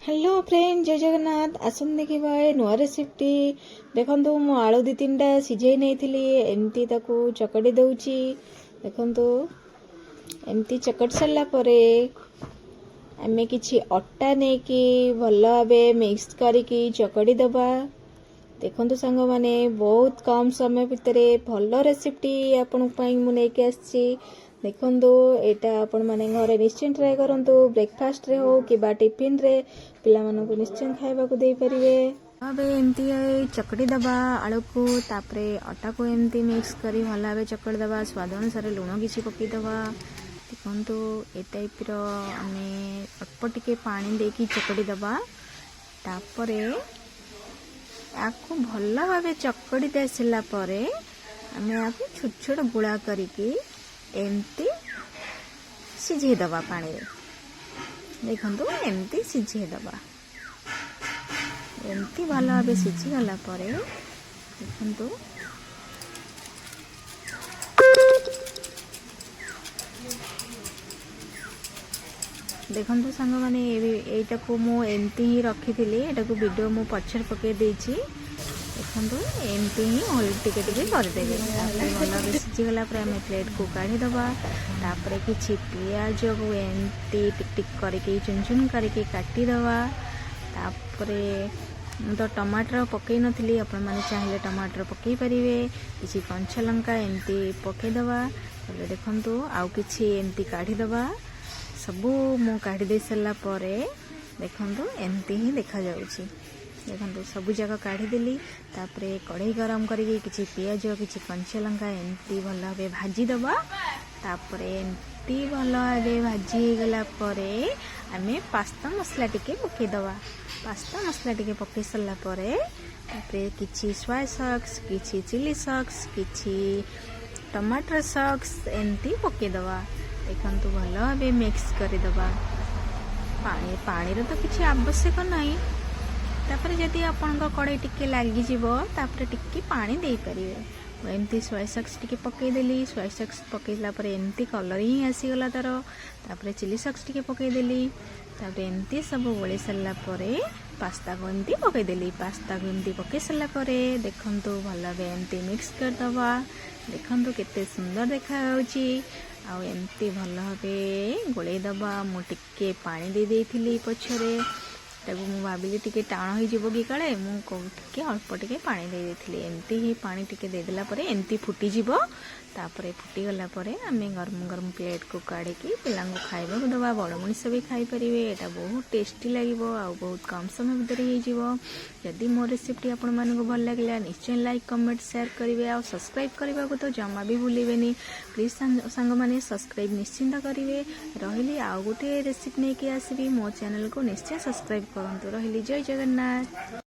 Hello friend जय जगन्नाथ आसन देखा नुआ रेसिपी देखु मु आलू 2-3टा सिझे नहीं एमती ताकू चकड़ी दौची देखु एमती चकट सारा आम कि अटा नहीं कि भल भाव मिक्स करके चकड़ी दबा देखु सांग मैंने बहुत कम समय भितर भल रेसिपी आपण मुझे आसी देखु यहाँ आपण मैंने घरे निश्चय ट्राए करूँ ब्रेकफास्ट रे हो कि टिफिन रे पिला मानक निश्चय खाइबा को दे परिवे। अब एमती चकड़ी दबा आलू को तापरे अटा को एमती मिक्स करी भल भाव चकड़ी दबा स्वाद अनुसार लुण किसी पकई दबा देखु ए टाइप आम अल्प टिके पानी देकी चकड़ी दबा तापरे आपको भल भाव चकड़ी दे सारा आम आपको छोट छोट गुड़ा करके एमती सिझे दबा पानी देखु एमती सिझे दबा एमती भल भाव सिझी गला देखु देखु सांग मैंने यहीटा को मुझे ही रखी थी यहाँ को वीडियो मु पछर पकई देखु एमती ही हल टिके करदेवे भल सिझीगला आम प्लेट को काढ़ीदबा तापर कि पियाज को एमती टिक टिक करके चुन चुन करके काटिदबा तापर तो टमाटर पकई नी आपण मैंने चाहिए टमाटर पकई पारे किसी कंचा लंका एमती पकईदबा देखु आउ कि एमती काढ़ीदबा सबू मु काढ़ी दे सारा देखु एमती ही देखा जाउची देखु सबू जगह काढ़ीदेली तापरे कढ़ई गरम करके किसी पियाज किसी कंचा लंका एमती भल भाव भाजीदबा तापर एमती भल भाव भाजी गला आम पास्ता मसला टिके पकईदबा पास्ता मसला टिके पकई सारा तापरे किसी सोया सॉस किसी चिली सॉस किसी टमाटर सॉस एमती पकईदबा देखु भल भाव मिक्स करदबा पानी रो तो किसी आवश्यक नहीं तापर जदि आपण कड़ाई टिके लगी तापर टिके पानी दे पारे एमती सोया सॉस टिके पकईदेली सोया सॉस पकईला एमती कलर ही आसीगला तार तापर चिली सॉस टिके पकईदेली तापर एमती सब गोली सारा पास्ता को एमती पकईदेली पास्ता को एमती पकई सारा देखु भल भाव एमती मिक्स करदबा देखु केते सुंदर देखा आउ एमती भल भाव गोलैदबा मुझे पानी दे देइथिली पछरे मु भाविली टिके टाण हो कि काले मुझे अल्प टिके पानी दे देइथिली एमती ही पानी टिके दे देला परे एमती फुटीजिवो तापरे फुटीगला आम गरम गरम प्लेट को काढ़ी पिला खाइबा को दबा बड़ मनीष भी खाई पारे यहाँ बहुत टेस्टी लगे बहुत कम समय भितर होदी मो रेसिपी आपण मानक भल लगे निश्चय लाइक कमेंट शेयर करेंगे आ सब्सक्राइब करने को तो जमा भी भूलें प्लीज सांग मैंने सब्सक्राइब निश्चिंत करेंगे रही आउ गोटे रेसिपी नहीं आसबि मो चैनल को निश्चय सब्सक्राइब करूँ रही जय जगन्नाथ।